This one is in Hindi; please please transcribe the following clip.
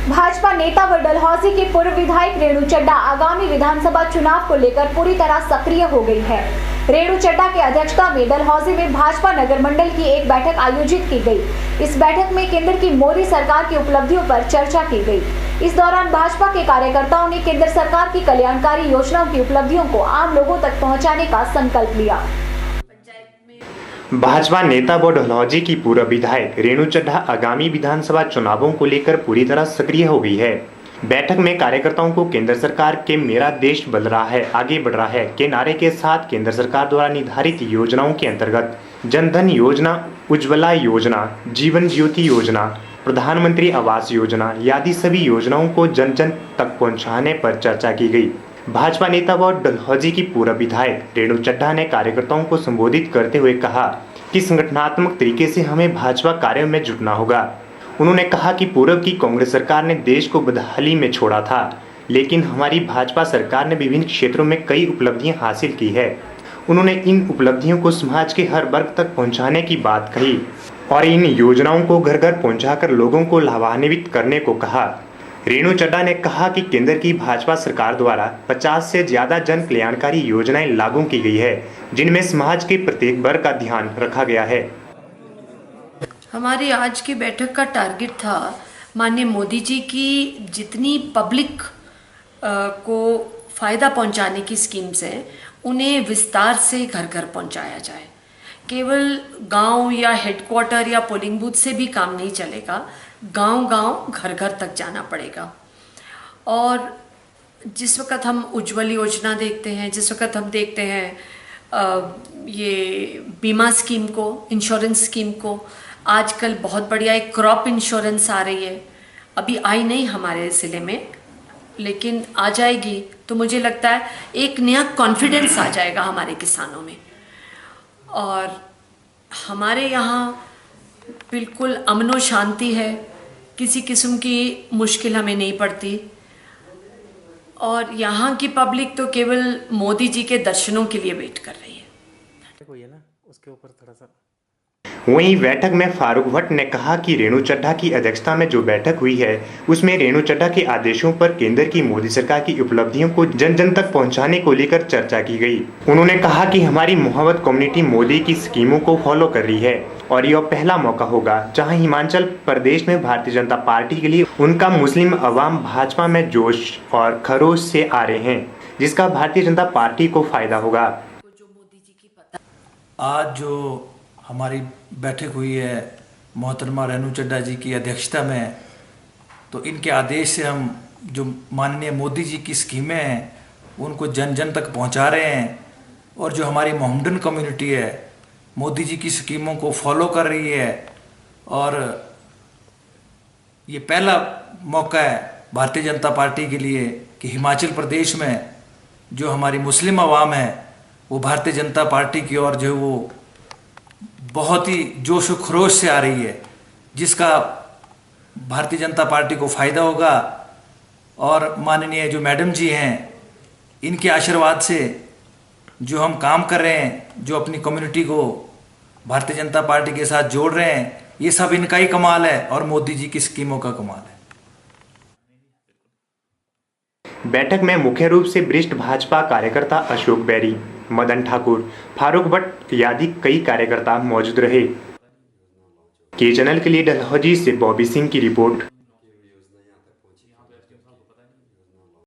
भाजपा नेता व डलहौजी के पूर्व विधायक रेणु चड्ढा आगामी विधानसभा चुनाव को लेकर पूरी तरह सक्रिय हो गई है। रेणु चड्ढा की अध्यक्षता में डलहौजी में भाजपा नगर मंडल की एक बैठक आयोजित की गई। इस बैठक में केंद्र की मोदी सरकार की उपलब्धियों पर चर्चा की गई। इस दौरान भाजपा के कार्यकर्ताओं ने केंद्र सरकार की कल्याणकारी योजनाओं की उपलब्धियों को आम लोगों तक पहुँचाने का संकल्प लिया। भाजपा नेता व डलहौजी की पूर्व विधायक रेणु चड्ढा आगामी विधानसभा चुनावों को लेकर पूरी तरह सक्रिय हो गई है। बैठक में कार्यकर्ताओं को केंद्र सरकार के मेरा देश बदल रहा है, आगे बढ़ रहा है के नारे के साथ केंद्र सरकार द्वारा निर्धारित योजनाओं के अंतर्गत जनधन योजना, उज्ज्वला योजना, जीवन ज्योति योजना, प्रधानमंत्री आवास योजना आदि सभी योजनाओं को जन जन तक पहुँचाने पर चर्चा की गई। भाजपा नेता व डलहौजी की पूर्व विधायक रेणु चड्ढा ने कार्यकर्ताओं को संबोधित करते हुए कहा कि संगठनात्मक तरीके से हमें भाजपा कार्यों में जुटना होगा। उन्होंने कहा कि पूर्व की कांग्रेस सरकार ने देश को बदहाली में छोड़ा था, लेकिन हमारी भाजपा सरकार ने विभिन्न क्षेत्रों में कई उपलब्धियां हासिल की है। उन्होंने इन उपलब्धियों को समाज के हर वर्ग तक पहुंचाने की बात कही और इन योजनाओं को घर घर पहुंचाकर लोगों को लाभान्वित करने को कहा। रेणु चड्ढा ने कहा कि केंद्र की भाजपा सरकार द्वारा 50 से ज्यादा जन कल्याणकारी योजनाएं लागू की गई है, जिनमें समाज के प्रत्येक वर्ग का ध्यान रखा गया है। हमारी आज की बैठक का टारगेट था माननीय मोदी जी की जितनी पब्लिक को फायदा पहुंचाने की स्कीम्स हैं उन्हें विस्तार से घर घर पहुंचाया जाए। केवल गांव या हेडक्वार्टर या पोलिंग बूथ से भी काम नहीं चलेगा, गांव-गांव घर-घर तक जाना पड़ेगा। और जिस वक्त हम उज्ज्वल योजना देखते हैं, जिस वक्त हम देखते हैं ये बीमा स्कीम को, इंश्योरेंस स्कीम को, आजकल बहुत बढ़िया एक क्रॉप इंश्योरेंस आ रही है। अभी आई नहीं हमारे ज़िले में, लेकिन आ जाएगी तो मुझे लगता है एक नया कॉन्फिडेंस आ जाएगा हमारे किसानों में। और हमारे यहाँ बिल्कुल अमन और शांति है, किसी किस्म की मुश्किल हमें नहीं पड़ती। और यहाँ की पब्लिक तो केवल मोदी जी के दर्शनों के लिए वेट कर रही है। कोई है ना उसके ऊपर थोड़ा सा। वहीं बैठक में फारूक भट्ट ने कहा कि रेणु चड्ढा की अध्यक्षता में जो बैठक हुई है उसमें रेणु चड्ढा के आदेशों पर केंद्र की मोदी सरकार की उपलब्धियों को जन जन तक पहुंचाने को लेकर चर्चा की गई। उन्होंने कहा कि हमारी मोहब्बत कम्युनिटी मोदी की स्कीमों को फॉलो कर रही है और यह पहला मौका होगा जहां हिमाचल प्रदेश में भारतीय जनता पार्टी के लिए उनका मुस्लिम अवाम भाजपा में जोश और खरोश से आ रहे हैं, जिसका भारतीय जनता पार्टी को फायदा होगा। आज जो हमारी बैठक हुई है मोहतरमा रेणु चड्ढा जी की अध्यक्षता में, तो इनके आदेश से हम जो माननीय मोदी जी की स्कीमें हैं उनको जन जन तक पहुंचा रहे हैं। और जो हमारी मोहम्मडन कम्युनिटी है मोदी जी की स्कीमों को फॉलो कर रही है। और ये पहला मौका है भारतीय जनता पार्टी के लिए कि हिमाचल प्रदेश में जो हमारी मुस्लिम आवाम है वो भारतीय जनता पार्टी की ओर जो वो बहुत ही जोश व खरोश से आ रही है, जिसका भारतीय जनता पार्टी को फ़ायदा होगा। और माननीय जो मैडम जी हैं इनके आशीर्वाद से जो हम काम कर रहे हैं, जो अपनी कम्युनिटी को भारतीय जनता पार्टी के साथ जोड़ रहे हैं, ये सब इनका ही कमाल है और मोदी जी की स्कीमों का कमाल है। बैठक में मुख्य रूप से वरिष्ठ भाजपा कार्यकर्ता अशोक बैरी, मदन ठाकुर, फारूक भट्ट आदि कई कार्यकर्ता मौजूद रहे। के चैनल के लिए डलहौजी से बॉबी सिंह की रिपोर्ट।